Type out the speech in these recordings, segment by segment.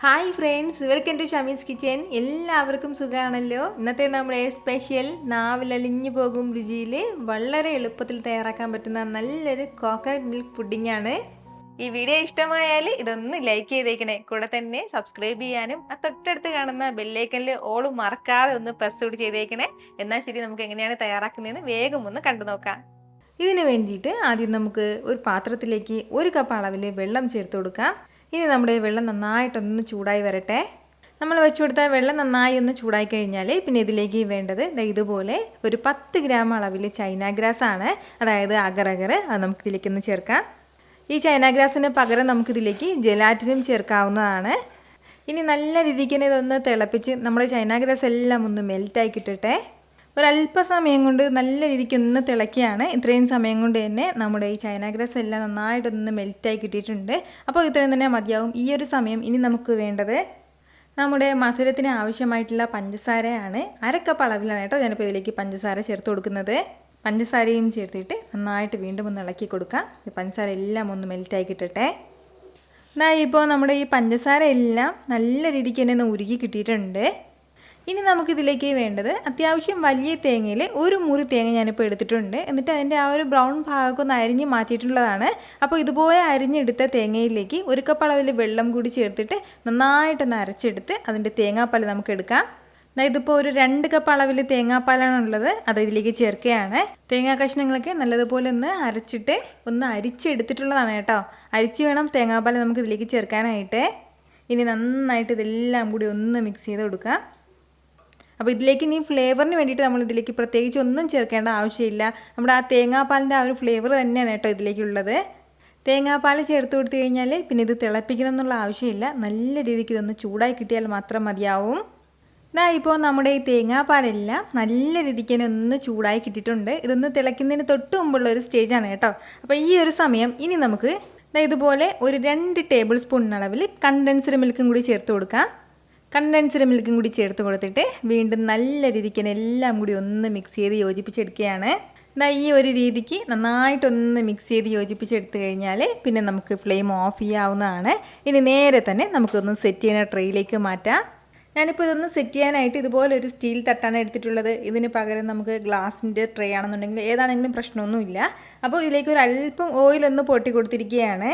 Hi friends, welcome to Shamees kitchen. എല്ലാവർക്കും സുഖമാണല്ലോ. ഇന്നത്തെ നമ്മുടെ സ്പെഷ്യൽ നാവിലലിഞ്ഞു പോകും രുചിയിൽ വളരെ എളുപ്പത്തിൽ തയ്യാറാക്കാൻ പറ്റുന്ന നല്ലൊരു കോക്കനട്ട് മിൽക്ക് പുഡിംഗ് ആണ്. ഈ വീഡിയോ ഇഷ്ടമായാൽ ഇതൊന്ന് ലൈക്ക് ചെയ്തേക്കണേ. കൂടെ തന്നെ സബ്സ്ക്രൈബ് ചെയ്യാനും ആ തൊട്ടടുത്ത് കാണുന്ന ബെല്ലൈക്കനിൽ ഓളും മറക്കാതെ ഒന്ന് പ്രസ് ഔട്ട് ചെയ്തേക്കണേ. എന്നാൽ ശരി, നമുക്ക് എങ്ങനെയാണ് തയ്യാറാക്കുന്നതെന്ന് വേഗം ഒന്ന് കണ്ടു നോക്കാം. ഇതിന് വേണ്ടിയിട്ട് ആദ്യം നമുക്ക് ഒരു പാത്രത്തിലേക്ക് 1 കപ്പ് അളവിൽ വെള്ളം ചേർത്ത് കൊടുക്കാം. ഇനി നമ്മുടെ വെള്ളം നന്നായിട്ടൊന്ന് ചൂടായി വരട്ടെ. നമ്മൾ വെച്ച് കൊടുത്ത വെള്ളം നന്നായി ഒന്ന് ചൂടായി കഴിഞ്ഞാൽ പിന്നെ ഇതിലേക്ക് വേണ്ടത് ഇതുപോലെ ഒരു 10 ഗ്രാം അളവിൽ ചൈന ഗ്രാസ് ആണ്, അതായത് അഗർ. അത് നമുക്കിതിലേക്കൊന്ന് ചേർക്കാം. ഈ ചൈന ഗ്രാസിന് പകരം നമുക്കിതിലേക്ക് ജെലാറ്റിനും ചേർക്കാവുന്നതാണ്. ഇനി നല്ല രീതിക്ക് തന്നെ ഇതൊന്ന് തിളപ്പിച്ച് നമ്മുടെ ചൈന ഗ്രാസ് എല്ലാം ഒന്ന് മെൽറ്റായി കിട്ടട്ടെ. ഒരല്പസമയം കൊണ്ട് നല്ല രീതിക്ക് ഒന്ന് തിളക്കിയാണ്. ഇത്രയും സമയം കൊണ്ട് തന്നെ നമ്മുടെ ഈ ചൈന ഗ്രാസ് എല്ലാം നന്നായിട്ടൊന്ന് മെൽറ്റായി കിട്ടിയിട്ടുണ്ട്. അപ്പോൾ ഇത്രയും തന്നെ മതിയാവും. ഈ ഒരു സമയം ഇനി നമുക്ക് വേണ്ടത് നമ്മുടെ മധുരത്തിന് ആവശ്യമായിട്ടുള്ള പഞ്ചസാരയാണ്. 1 കപ്പ് അളവിലാണ് കേട്ടോ ഞാനിപ്പോൾ ഇതിലേക്ക് പഞ്ചസാര ചേർത്ത് കൊടുക്കുന്നത്. പഞ്ചസാരയും ചേർത്തിട്ട് നന്നായിട്ട് വീണ്ടും ഒന്ന് ഇളക്കി കൊടുക്കാം. പഞ്ചസാര എല്ലാം ഒന്ന് മെൽറ്റായി കിട്ടട്ടെ. ഇപ്പോൾ നമ്മുടെ ഈ പഞ്ചസാര എല്ലാം നല്ല രീതിക്ക് തന്നെ ഒന്ന് ഉരുകി കിട്ടിയിട്ടുണ്ട്. ഇനി നമുക്കിതിലേക്ക് വേണ്ടത് അത്യാവശ്യം വലിയ തേങ്ങയിൽ 1 മുറി തേങ്ങ ഞാനിപ്പോൾ എടുത്തിട്ടുണ്ട്. എന്നിട്ട് അതിൻ്റെ ആ ഒരു ബ്രൗൺ ഭാഗമൊക്കെ ഒന്ന് അരിഞ്ഞ് മാറ്റിയിട്ടുള്ളതാണ്. അപ്പോൾ ഇതുപോലെ അരിഞ്ഞെടുത്ത തേങ്ങയിലേക്ക് 1 കപ്പ് അളവിൽ വെള്ളം കൂടി ചേർത്തിട്ട് നന്നായിട്ടൊന്ന് അരച്ചെടുത്ത് അതിൻ്റെ തേങ്ങാപ്പാൽ നമുക്ക് എടുക്കാം. ഇതിപ്പോൾ ഒരു 2 കപ്പ് അളവിൽ തേങ്ങാപ്പാലാണുള്ളത്. അത് ഇതിലേക്ക് ചേർക്കുകയാണ്. തേങ്ങാ കഷ്ണങ്ങളൊക്കെ നല്ലതുപോലെ ഒന്ന് അരച്ചിട്ട് ഒന്ന് അരിച്ചെടുത്തിട്ടുള്ളതാണ് കേട്ടോ. അരിച്ച് വേണം തേങ്ങാപ്പാൽ നമുക്ക് ഇതിലേക്ക് ചേർക്കാനായിട്ട്. ഇനി നന്നായിട്ട് ഇതെല്ലാം കൂടി ഒന്ന് മിക്സ് ചെയ്ത് കൊടുക്കാം. അപ്പോൾ ഇതിലേക്ക് ഇനി ഫ്ലേവറിന് വേണ്ടിയിട്ട് നമ്മൾ ഇതിലേക്ക് പ്രത്യേകിച്ച് ഒന്നും ചേർക്കേണ്ട ആവശ്യമില്ല. നമ്മുടെ ആ തേങ്ങാപ്പാലിൻ്റെ ആ ഒരു ഫ്ലേവർ തന്നെയാണ് കേട്ടോ ഇതിലേക്കുള്ളത്. തേങ്ങാപ്പാൽ ചേർത്ത് കൊടുത്തു കഴിഞ്ഞാൽ പിന്നെ ഇത് തിളപ്പിക്കണം എന്നുള്ള ആവശ്യമില്ല. നല്ല രീതിക്ക് ഇതൊന്ന് ചൂടായി കിട്ടിയാൽ മാത്രം മതിയാവും. ഇപ്പോൾ നമ്മുടെ ഈ തേങ്ങാപ്പാലെല്ലാം നല്ല രീതിക്ക് തന്നെ ഒന്ന് ചൂടായി കിട്ടിയിട്ടുണ്ട്. ഇതൊന്ന് തിളയ്ക്കുന്നതിന് തൊട്ട് മുമ്പുള്ള ഒരു സ്റ്റേജാണ് കേട്ടോ. അപ്പോൾ ഈ ഒരു സമയം ഇനി നമുക്ക് ഇതുപോലെ ഒരു 2 ടേബിൾ സ്പൂൺ അളവിൽ കണ്ടൻസ്ഡ് മിൽക്കും കൂടി ചേർത്ത് കൊടുക്കാം. കണ്ടൻസ്ഡ് മിൽക്കും കൂടി ചേർത്ത് കൊടുത്തിട്ട് വീണ്ടും നല്ല രീതിക്ക് തന്നെ എല്ലാം കൂടി ഒന്ന് മിക്സ് ചെയ്ത് യോജിപ്പിച്ചെടുക്കുകയാണ്. ഈ ഒരു രീതിക്ക് നന്നായിട്ടൊന്ന് മിക്സ് ചെയ്ത് യോജിപ്പിച്ചെടുത്ത് കഴിഞ്ഞാൽ പിന്നെ നമുക്ക് ഫ്ലെയിം ഓഫ് ചെയ്യാവുന്നതാണ്. ഇനി നേരെ തന്നെ നമുക്കൊന്ന് സെറ്റ് ചെയ്യുന്ന ട്രേയിലേക്ക് മാറ്റാം. ഞാനിപ്പോൾ ഇതൊന്ന് സെറ്റ് ചെയ്യാനായിട്ട് ഇതുപോലെ ഒരു സ്റ്റീൽ തട്ടാണ് എടുത്തിട്ടുള്ളത്. ഇതിന് പകരം നമുക്ക് ഗ്ലാസിൻ്റെ ട്രേ ആണെന്നുണ്ടെങ്കിൽ ഏതാണെങ്കിലും പ്രശ്നമൊന്നുമില്ല. അപ്പോൾ ഇതിലേക്ക് ഒരു അല്പം ഓയിലൊന്ന് പൊട്ടി കൊടുത്തിരിക്കുകയാണ്.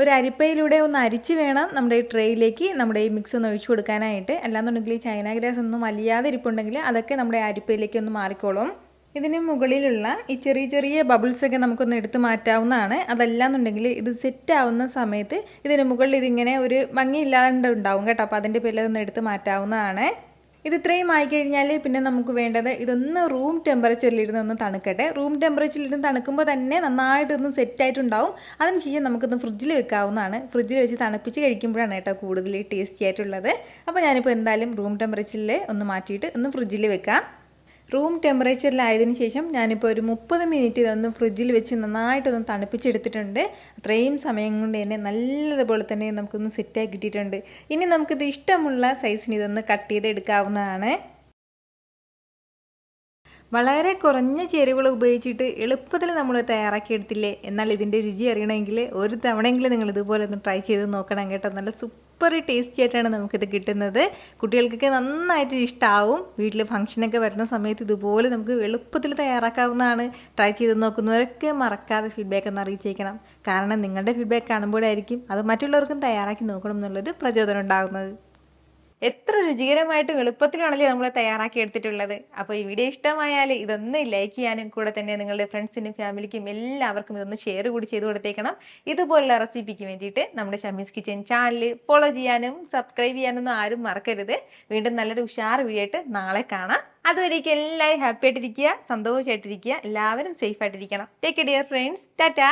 ഒരു അരിപ്പയിലൂടെ ഒന്ന് അരിച്ച് വേണം നമ്മുടെ ഈ ട്രേയിലേക്ക് നമ്മുടെ ഈ മിക്സ് ഒന്ന് ഒഴിച്ചു കൊടുക്കാനായിട്ട്. അല്ലാന്നുണ്ടെങ്കിൽ ഈ ചൈന ഗ്രാസ് ഒന്നും വലിയാതെ ഇരിപ്പുണ്ടെങ്കിൽ അതൊക്കെ നമ്മുടെ അരിപ്പയിലേക്ക് ഒന്ന് മാറിക്കോളും. ഇതിന് മുകളിലുള്ള ഈ ചെറിയ ചെറിയ ബബിൾസൊക്കെ നമുക്കൊന്ന് എടുത്ത് മാറ്റാവുന്നതാണ്. അതല്ലാന്നുണ്ടെങ്കിൽ ഇത് സെറ്റ് ആവുന്ന സമയത്ത് ഇതിന് മുകളിൽ ഇതിങ്ങനെ ഒരു ഭംഗിയില്ലാണ്ട് ഉണ്ടാവും കേട്ടോ. അപ്പോൾ അതിൻ്റെ പേരിൽ അതൊന്ന് എടുത്ത് മാറ്റാവുന്നതാണ്. ഇത് ഇത്രയും ആയിക്കഴിഞ്ഞാൽ പിന്നെ നമുക്ക് വേണ്ടത് ഇതൊന്ന് റൂം ടെമ്പറേച്ചറിലിരുന്ന് ഒന്ന് തണുക്കട്ടെ. റൂം ടെമ്പറേച്ചറിലിരുന്ന് തണുക്കുമ്പോൾ തന്നെ നന്നായിട്ടൊന്ന് സെറ്റായിട്ടുണ്ടാവും. അതിനുശേഷം നമുക്കൊന്ന് ഫ്രിഡ്ജിൽ വെക്കാവുന്നതാണ്. ഫ്രിഡ്ജിൽ വെച്ച് തണുപ്പിച്ച് കഴിക്കുമ്പോഴാണ് കേട്ടോ കൂടുതൽ ടേസ്റ്റി ആയിട്ടുള്ളത്. അപ്പോൾ ഞാനിപ്പോൾ എന്തായാലും റൂം ടെമ്പറേച്ചറിൽ ഒന്ന് മാറ്റിയിട്ട് ഒന്ന് ഫ്രിഡ്ജിൽ വെക്കാം. റൂം ടെമ്പറേച്ചറിലായതിനു ശേഷം ഞാനിപ്പോൾ ഒരു 30 മിനിറ്റ് ഇതൊന്ന് ഫ്രിഡ്ജിൽ വെച്ച് നന്നായിട്ടൊന്ന് തണുപ്പിച്ചെടുത്തിട്ടുണ്ട്. അത്രയും സമയം കൊണ്ട് തന്നെ നല്ലതുപോലെ തന്നെ നമുക്കൊന്ന് സെറ്റായി കിട്ടിയിട്ടുണ്ട്. ഇനി നമുക്കിത് ഇഷ്ടമുള്ള സൈസിന് ഇതൊന്ന് കട്ട് ചെയ്തെടുക്കാവുന്നതാണ്. വളരെ കുറഞ്ഞ ചേരുവകൾ ഉപയോഗിച്ചിട്ട് എളുപ്പത്തിൽ നമ്മൾ തയ്യാറാക്കിയെടുത്തില്ലേ. എന്നാൽ ഇതിൻ്റെ രുചി അറിയണമെങ്കിൽ ഒരു തവണയെങ്കിലും നിങ്ങൾ ഇതുപോലെ ഒന്ന് ട്രൈ ചെയ്ത് നോക്കണം കേട്ടോ. നല്ല സൂപ്പർ ടേസ്റ്റി ആയിട്ടാണ് നമുക്കിത് കിട്ടുന്നത്. കുട്ടികൾക്കൊക്കെ നന്നായിട്ട് ഇഷ്ടമാവും. വീട്ടിൽ ഫംഗ്ഷനൊക്കെ വരുന്ന സമയത്ത് ഇതുപോലെ നമുക്ക് എളുപ്പത്തിൽ തയ്യാറാക്കാവുന്നതാണ്. ട്രൈ ചെയ്ത് നോക്കുന്നവരൊക്കെ മറക്കാതെ ഫീഡ്ബാക്ക് ഒന്ന് അറിയിച്ചേക്കണം. കാരണം നിങ്ങളുടെ ഫീഡ്ബാക്ക് കാണുമ്പോഴായിരിക്കും അത് മറ്റുള്ളവർക്കും തയ്യാറാക്കി നോക്കണം എന്നുള്ളൊരു പ്രചോദനം ഉണ്ടാകുന്നത്. എത്ര രുചികരമായിട്ടും എളുപ്പത്തിലാണല്ലേ നമ്മൾ തയ്യാറാക്കി എടുത്തിട്ടുള്ളത്. അപ്പോൾ ഈ വീഡിയോ ഇഷ്ടമായാൽ ഇതൊന്ന് ലൈക്ക് ചെയ്യാനും കൂടെ തന്നെ നിങ്ങളുടെ ഫ്രണ്ട്സിനും ഫാമിലിക്കും എല്ലാവർക്കും ഇതൊന്ന് ഷെയർ കൂടി ചെയ്ത് കൊടുത്തേക്കണം. ഇതുപോലുള്ള റെസിപ്പിക്ക് വേണ്ടിയിട്ട് നമ്മുടെ ഷമീസ് കിച്ചൻ ചാനൽ ഫോളോ ചെയ്യാനും സബ്സ്ക്രൈബ് ചെയ്യാനൊന്നും ആരും മറക്കരുത്. വീണ്ടും നല്ലൊരു ഉഷാർ വീഡിയോ ആയിട്ട് നാളെ കാണാം. അതുവരേക്കും എല്ലാവരും ഹാപ്പി ആയിട്ടിരിക്കുക, സന്തോഷമായിട്ടിരിക്കുക, എല്ലാവരും സേഫ് ആയിട്ടിരിക്കണം. Take care dear friends. Tata.